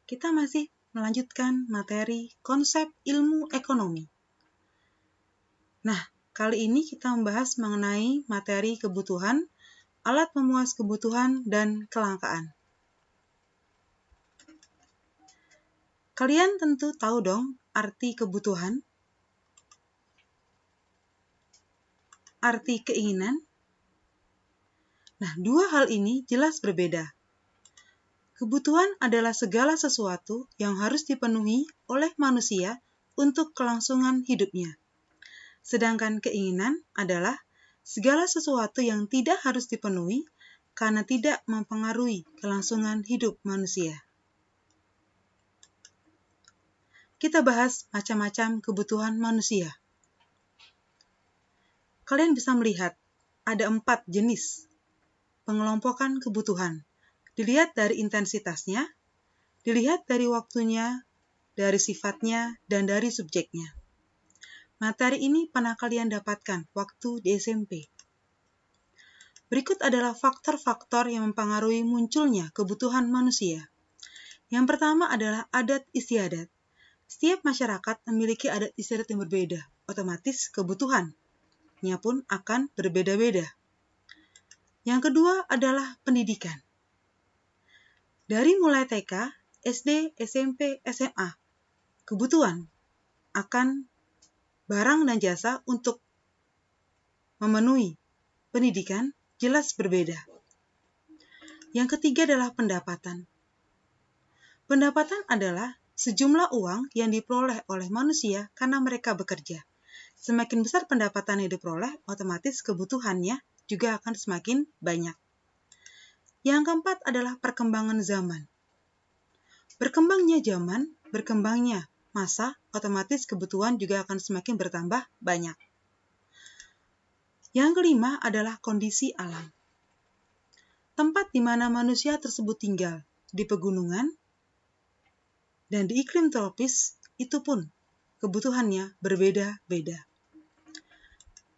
kita masih melanjutkan materi konsep ilmu ekonomi. Nah, kali ini kita membahas mengenai materi kebutuhan, alat pemuas kebutuhan, dan kelangkaan. Kalian tentu tahu dong arti kebutuhan, arti keinginan. Nah, dua hal ini jelas berbeda. Kebutuhan adalah segala sesuatu yang harus dipenuhi oleh manusia untuk kelangsungan hidupnya. Sedangkan keinginan adalah segala sesuatu yang tidak harus dipenuhi karena tidak mempengaruhi kelangsungan hidup manusia. Kita bahas macam-macam kebutuhan manusia. Kalian bisa melihat ada 4 jenis pengelompokan kebutuhan. Dilihat dari intensitasnya, dilihat dari waktunya, dari sifatnya, dan dari subjeknya. Materi ini pernah kalian dapatkan waktu di SMP. Berikut adalah faktor-faktor yang mempengaruhi munculnya kebutuhan manusia. Yang pertama adalah adat istiadat. Setiap masyarakat memiliki adat istiadat yang berbeda, otomatis kebutuhannya pun akan berbeda-beda. Yang kedua adalah pendidikan. Dari mulai TK, SD, SMP, SMA, kebutuhan akan barang dan jasa untuk memenuhi pendidikan jelas berbeda. Yang ketiga adalah pendapatan. Pendapatan adalah sejumlah uang yang diperoleh oleh manusia karena mereka bekerja. Semakin besar pendapatan yang diperoleh, otomatis kebutuhannya juga akan semakin banyak. Yang keempat adalah perkembangan zaman. Berkembangnya zaman, berkembangnya masa, otomatis kebutuhan juga akan semakin bertambah banyak. Yang kelima adalah kondisi alam. Tempat di mana manusia tersebut tinggal, di pegunungan dan di iklim tropis, itu pun kebutuhannya berbeda-beda.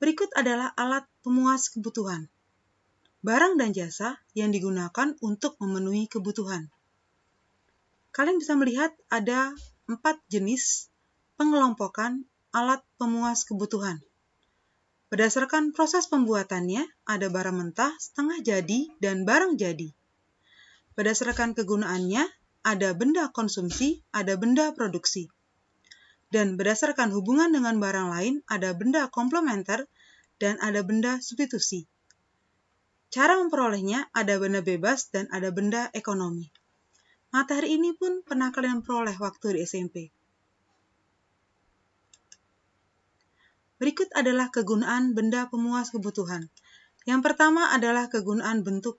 Berikut adalah alat pemuas kebutuhan. Barang dan jasa yang digunakan untuk memenuhi kebutuhan. Kalian bisa melihat ada 4 jenis pengelompokan alat pemuas kebutuhan. Berdasarkan proses pembuatannya, ada barang mentah, setengah jadi, dan barang jadi. Berdasarkan kegunaannya, ada benda konsumsi, ada benda produksi. Dan berdasarkan hubungan dengan barang lain, ada benda komplementer, dan ada benda substitusi. Cara memperolehnya ada benda bebas dan ada benda ekonomi. Materi ini pun pernah kalian peroleh waktu di SMP. Berikut adalah kegunaan benda pemuas kebutuhan. Yang pertama adalah kegunaan bentuk.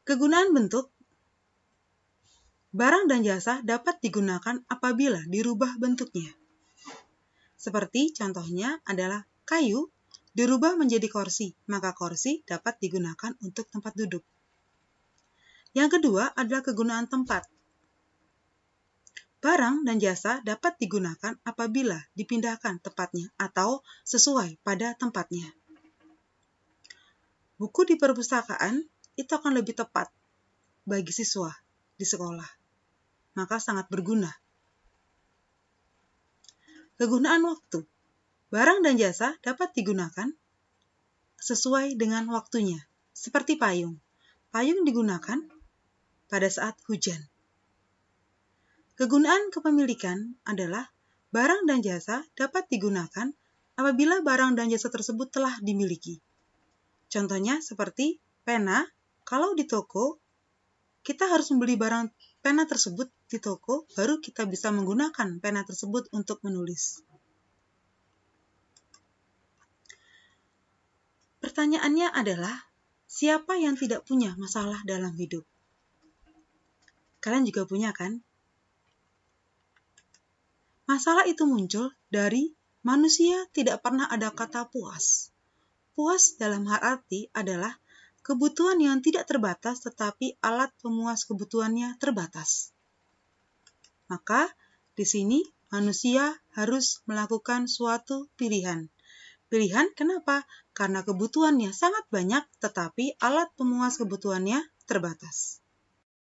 Kegunaan bentuk, barang dan jasa dapat digunakan apabila dirubah bentuknya. Seperti contohnya adalah kayu dirubah menjadi kursi, maka kursi dapat digunakan untuk tempat duduk. Yang kedua adalah kegunaan tempat. Barang dan jasa dapat digunakan apabila dipindahkan tempatnya atau sesuai pada tempatnya. Buku di perpustakaan itu akan lebih tepat bagi siswa di sekolah, maka sangat berguna. Kegunaan waktu. Barang dan jasa dapat digunakan sesuai dengan waktunya, seperti payung. Payung digunakan pada saat hujan. Kegunaan kepemilikan adalah barang dan jasa dapat digunakan apabila barang dan jasa tersebut telah dimiliki. Contohnya seperti pena, kalau di toko, kita harus membeli barang pena tersebut di toko, baru kita bisa menggunakan pena tersebut untuk menulis. Pertanyaannya adalah, siapa yang tidak punya masalah dalam hidup? Kalian juga punya kan? Masalah itu muncul dari manusia tidak pernah ada kata puas. Puas dalam hal arti adalah kebutuhan yang tidak terbatas tetapi alat pemuas kebutuhannya terbatas. Maka di sini manusia harus melakukan suatu pilihan. Pilihan kenapa? Karena kebutuhannya sangat banyak tetapi alat pemuas kebutuhannya terbatas.